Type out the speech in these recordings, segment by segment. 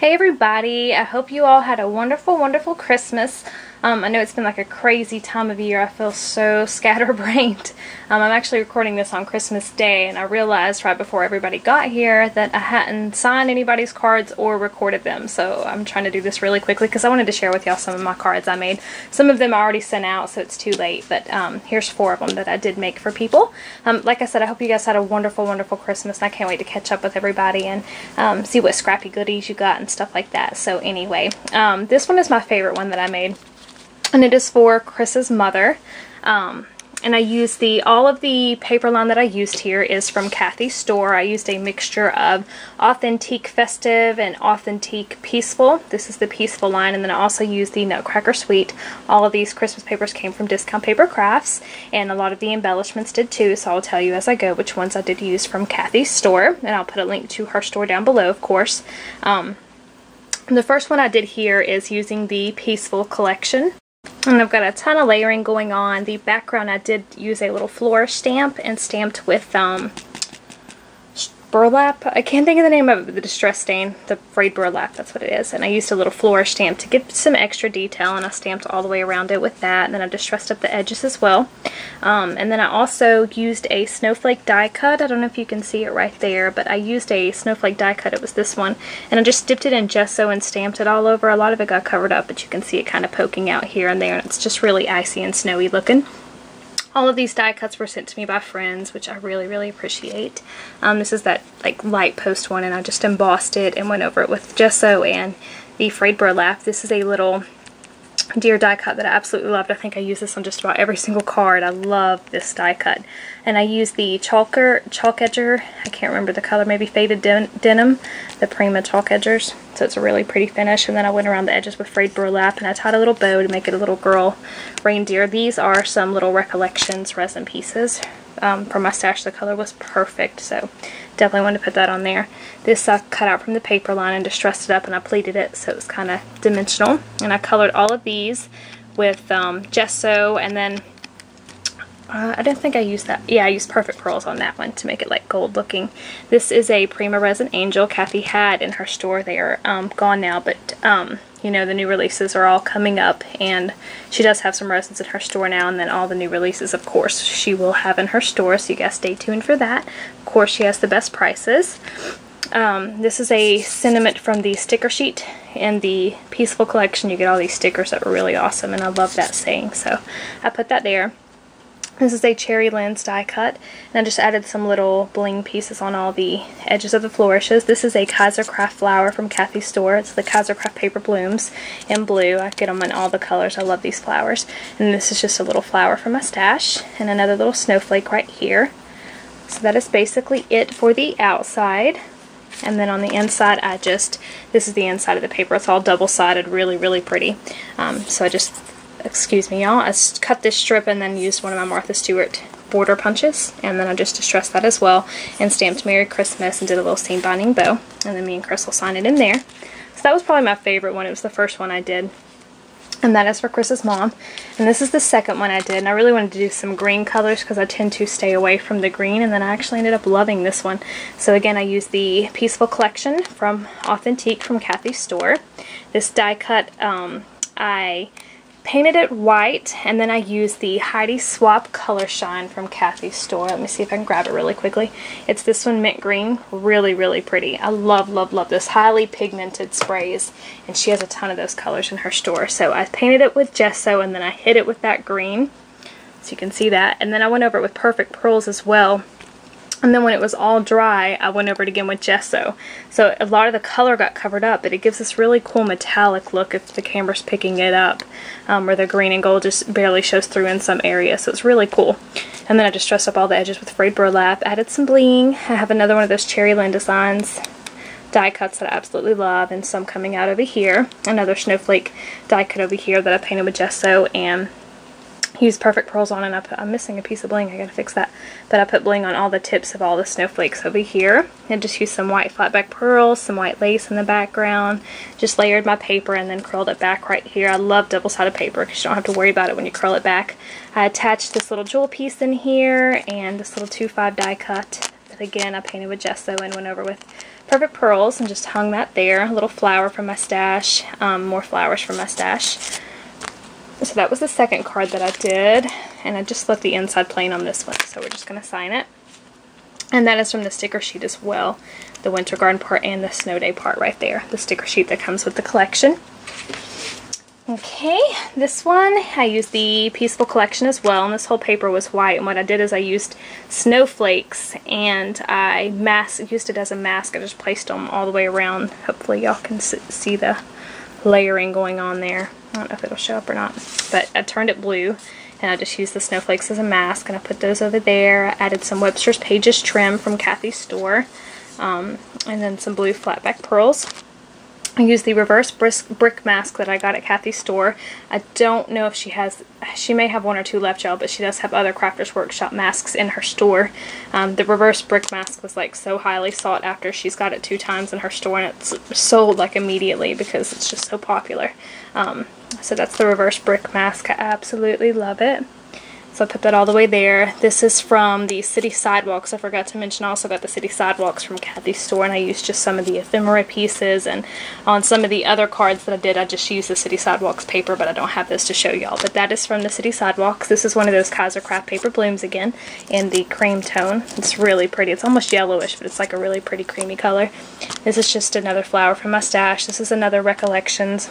Hey everybody, I hope you all had a wonderful, wonderful Christmas. I know it's been like a crazy time of year. I feel so scatterbrained. I'm actually recording this on Christmas Day, and I realized right before everybody got here that I hadn't signed anybody's cards or recorded them. So I'm trying to do this really quickly because I wanted to share with y'all some of my cards I made. Some of them I already sent out, so it's too late, but here's 4 of them that I did make for people. Like I said, I hope you guys had a wonderful, wonderful Christmas, and I can't wait to catch up with everybody and see what scrappy goodies you got and stuff like that. So anyway, this one is my favorite one that I made. And it is for Chris's mother, and I used all of the paper line that I used here is from Kathy's Store. I used a mixture of Authentique Festive and Authentique Peaceful. This is the Peaceful line, and then I also used the Nutcracker Sweet. All of these Christmas papers came from Discount Paper Crafts, and a lot of the embellishments did too, so I'll tell you as I go which ones I did use from Kathy's Store, and I'll put a link to her store down below, of course. The first one I did here is using the Peaceful collection. And I've got a ton of layering going on. The background I did use a little flourish stamp and stamped with burlap. I can't think of the name of it, but the distress stain, the frayed burlap, that's what it is. And I used a little flourish stamp to give some extra detail, and I stamped all the way around it with that. And then I distressed up the edges as well. And then I also used a snowflake die cut. I don't know if you can see it right there, but I used a snowflake die cut. It was this one. And I just dipped it in gesso and stamped it all over. A lot of it got covered up, but you can see it kind of poking out here and there. And it's just really icy and snowy looking. All of these die cuts were sent to me by friends, which I really, really appreciate. This is that like light post one, and I just embossed it and went over it with gesso and the frayed burlap. This is a little deer die cut that I absolutely loved. I think I use this on just about every single card. I love this die cut. And I used the chalk edger. I can't remember the color, maybe Faded Denim, the Prima chalk edgers. So it's a really pretty finish. And then I went around the edges with frayed burlap, and I tied a little bow to make it a little girl reindeer. These are some little Recollections resin pieces. For my stash, the color was perfect, so definitely wanted to put that on there. This I cut out from the paper line and distressed it up, and I pleated it so it was kind of dimensional. And I colored all of these with gesso, and then I didn't think I used that. Yeah, I used Perfect Pearls on that one to make it like gold looking. This is a Prima Resin Angel Kathy had in her store. They are gone now, but you know, the new releases are all coming up, and she does have some resins in her store now, and then all the new releases, of course, she will have in her store, so you guys stay tuned for that. Of course, she has the best prices. This is a sentiment from the sticker sheet in the Peaceful collection. You get all these stickers that were really awesome, and I love that saying, so I put that there. This is a Cherry Lens die cut, and I just added some little bling pieces on all the edges of the flourishes. This is a Kaiser Craft flower from Kathy's Store. It's the Kaiser Craft Paper Blooms in blue. I get them in all the colors. I love these flowers. And this is just a little flower from my stash, and another little snowflake right here. So that is basically it for the outside. And then on the inside, this is the inside of the paper. It's all double-sided, really, really pretty. So I just... Excuse me, y'all. I cut this strip and then used one of my Martha Stewart border punches, and then I just distressed that as well and stamped Merry Christmas and did a little seam binding bow, and then me and Chris will sign it in there. So that was probably my favorite one. It was the first one I did, and that is for Chris's mom. And this is the second one I did, and I really wanted to do some green colors because I tend to stay away from the green, and then I actually ended up loving this one. So again, I used the Peaceful collection from Authentique from Kathy's Store. This die cut, I painted it white, and then I used the Heidi Swap Color Shine from Kathy's Store. Let me see if I can grab it really quickly. It's this one, mint green. Really, really pretty. I love, love, love this highly pigmented sprays, and she has a ton of those colors in her store. So I painted it with gesso, and then I hit it with that green, so you can see that. And then I went over it with Perfect Pearls as well. And then when it was all dry, I went over it again with gesso. So a lot of the color got covered up, but it gives this really cool metallic look if the camera's picking it up, where the green and gold just barely shows through in some areas. So it's really cool. And then I just dressed up all the edges with frayed burlap, added some bling. I have another one of those Cherry Lens Designs die cuts that I absolutely love, and some coming out over here. Another snowflake die cut over here that I painted with gesso and used Perfect Pearls on, and I'm missing a piece of bling. I gotta fix that. But I put bling on all the tips of all the snowflakes over here, and just used some white flat back pearls, some white lace in the background, just layered my paper and then curled it back right here. I love double-sided paper because you don't have to worry about it when you curl it back. I attached this little jewel piece in here and this little 2-5 die cut that again I painted with gesso and went over with Perfect Pearls and just hung that there. A little flower from my stash, more flowers from my stash. So that was the second card that I did, and I just left the inside plain on this one, so we're just going to sign it. And that is from the sticker sheet as well, the Winter Garden part and the Snow Day part right there, the sticker sheet that comes with the collection. Okay, this one, I used the Peaceful Collection as well, and this whole paper was white, and what I did is I used snowflakes, and I used it as a mask. I just placed them all the way around. Hopefully y'all can see the layering going on there. I don't know if it'll show up or not, but I turned it blue, and I just used the snowflakes as a mask, and I put those over there. I added some Webster's Pages trim from Kathy's store, and then some blue flatback pearls. I used the reverse brick mask that I got at Kathy's store. I don't know if she may have one or two left, y'all, but she does have other Crafters Workshop masks in her store. The reverse brick mask was like so highly sought after. She's got it 2 times in her store, and it's sold like immediately because it's just so popular. So that's the reverse brick mask. I absolutely love it. So I put that all the way there. This is from the City Sidewalks. I forgot to mention I also got the City Sidewalks from Kathy's store, and I used just some of the ephemera pieces, and on some of the other cards that I did I just used the City Sidewalks paper, but I don't have this to show y'all. But that is from the City Sidewalks. This is one of those Kaiser Craft paper blooms again in the cream tone. It's really pretty. It's almost yellowish, but it's like a really pretty creamy color. This is just another flower from my stash. This is another Recollections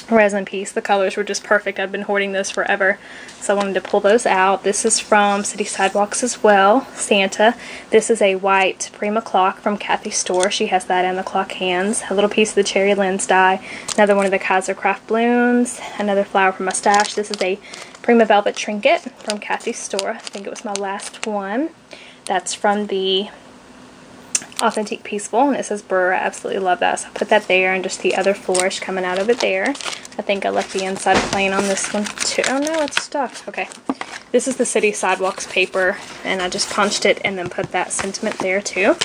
resin piece. The colors were just perfect. I've been hoarding those forever, so I wanted to pull those out. This is from City Sidewalks as well, Santa. This is a white Prima clock from Kathy's store. She has that and the clock hands. A little piece of the cherry lens die. Another one of the Kaiser Craft blooms. Another flower from my stash. This is a Prima Velvet trinket from Kathy's store. I think it was my last one. That's from the Authentic Peaceful, and it says Burr. I absolutely love that, so I put that there, and just the other flourish coming out of it there. I think I left the inside plain on this one too. Oh no, it's stuck. Okay, this is the City Sidewalks paper, and I just punched it and then put that sentiment there too.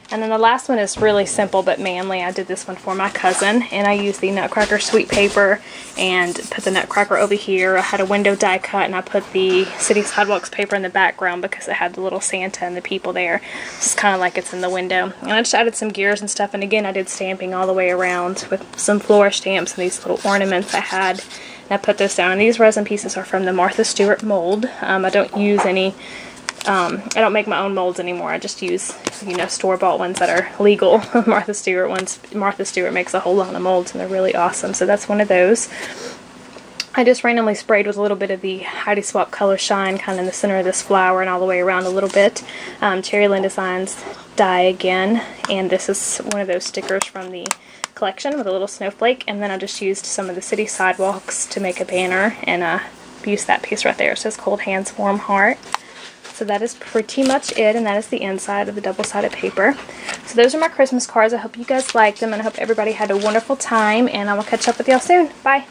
And then the last one is really simple but manly. I did this one for my cousin, and I used the Nutcracker sweet paper and put the Nutcracker over here. I had a window die cut, and I put the City Sidewalks paper in the background because it had the little Santa and the people there. It's kind of like it's in the window. And I just added some gears and stuff, and again I did stamping all the way around with some floor stamps and these little ornaments I had. And I put those down, and these resin pieces are from the Martha Stewart mold. I don't use any I don't make my own molds anymore. I just use, you know, store-bought ones that are legal. Martha Stewart ones. Martha Stewart makes a whole lot of molds, and they're really awesome. So that's one of those. I just randomly sprayed with a little bit of the Heidi Swapp Color Shine kind of in the center of this flower and all the way around a little bit. Cherry Lynn Designs die again, and this is one of those stickers from the collection with a little snowflake, and then I just used some of the City Sidewalks to make a banner, and used that piece right there. It says Cold Hands, Warm Heart. So that is pretty much it, and that is the inside of the double-sided paper. So those are my Christmas cards. I hope you guys liked them, and I hope everybody had a wonderful time, and I will catch up with y'all soon. Bye!